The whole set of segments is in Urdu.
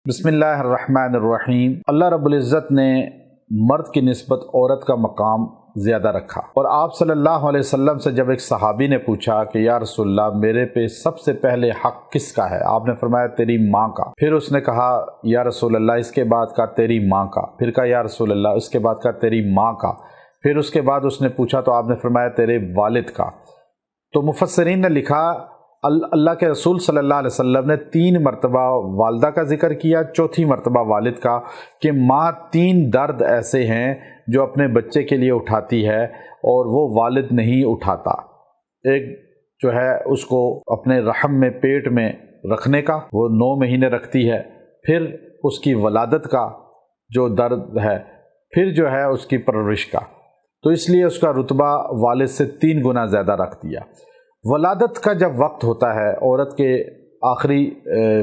بسم اللہ الرحمن الرحیم۔ اللہ رب العزت نے مرد کی نسبت عورت کا مقام زیادہ رکھا، اور آپ صلی اللہ علیہ وسلم سے جب ایک صحابی نے پوچھا کہ یا رسول اللہ میرے پہ سب سے پہلے حق کس کا ہے، آپ نے فرمایا تیری ماں کا۔ پھر اس نے کہا یا رسول اللہ اس کے بعد کا تیری ماں کا، پھر کہا یا رسول اللہ اس کے بعد کا تیری ماں کا، پھر اس کے بعد اس نے پوچھا تو آپ نے فرمایا تیرے والد کا۔ تو مفسرین نے لکھا اللہ کے رسول صلی اللہ علیہ وسلم نے 3 مرتبہ والدہ کا ذکر کیا، 4تھی مرتبہ والد کا، کہ ماں 3 درد ایسے ہیں جو اپنے بچے کے لیے اٹھاتی ہے اور وہ والد نہیں اٹھاتا۔ ایک جو ہے اس کو اپنے رحم میں پیٹ میں رکھنے کا، وہ 9 مہینے رکھتی ہے، پھر اس کی ولادت کا جو درد ہے، پھر جو ہے اس کی پرورش کا، تو اس لیے اس کا رتبہ والد سے 3 گنا زیادہ رکھ دیا۔ ولادت کا جب وقت ہوتا ہے، عورت کے آخری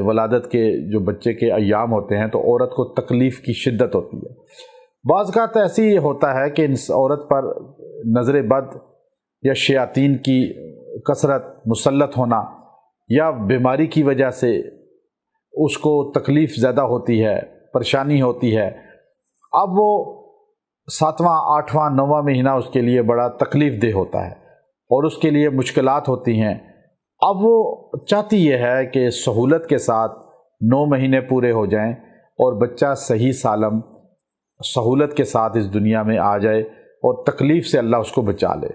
ولادت کے جو بچے کے ایام ہوتے ہیں، تو عورت کو تکلیف کی شدت ہوتی ہے۔ بعض اوقات ایسی یہ ہوتا ہے کہ اس عورت پر نظر بد یا شیاطین کی کثرت مسلط ہونا یا بیماری کی وجہ سے اس کو تکلیف زیادہ ہوتی ہے، پریشانی ہوتی ہے۔ اب وہ 7واں 8واں 9واں مہینہ اس کے لیے بڑا تکلیف دہ ہوتا ہے اور اس کے لیے مشکلات ہوتی ہیں۔ اب وہ چاہتی یہ ہے کہ سہولت کے ساتھ 9 مہینے پورے ہو جائیں اور بچہ صحیح سالم سہولت کے ساتھ اس دنیا میں آ جائے اور تکلیف سے اللہ اس کو بچا لے۔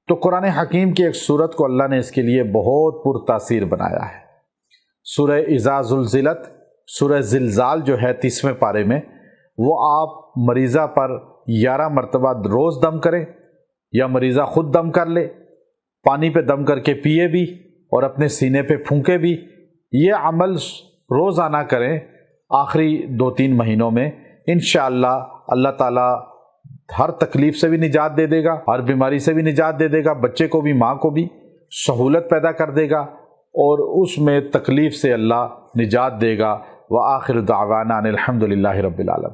تو قرآن حکیم کی ایک سورت کو اللہ نے اس کے لیے بہت پرتاثیر بنایا ہے۔ سورہ اذا زلزلت، سورہ زلزال جو ہے 30ویں پارے میں، وہ آپ مریضہ پر 11 مرتبہ روز دم کریں یا مریضہ خود دم کر لے، پانی پہ دم کر کے پیے بھی اور اپنے سینے پہ پھونکے بھی، یہ عمل روزانہ کریں آخری 2-3 مہینوں میں۔ انشاءاللہ اللہ تعالیٰ ہر تکلیف سے بھی نجات دے دے گا، ہر بیماری سے بھی نجات دے دے گا، بچے کو بھی ماں کو بھی سہولت پیدا کر دے گا اور اس میں تکلیف سے اللہ نجات دے گا۔ وآخر دعوانا ان الحمد للہ رب العالمین۔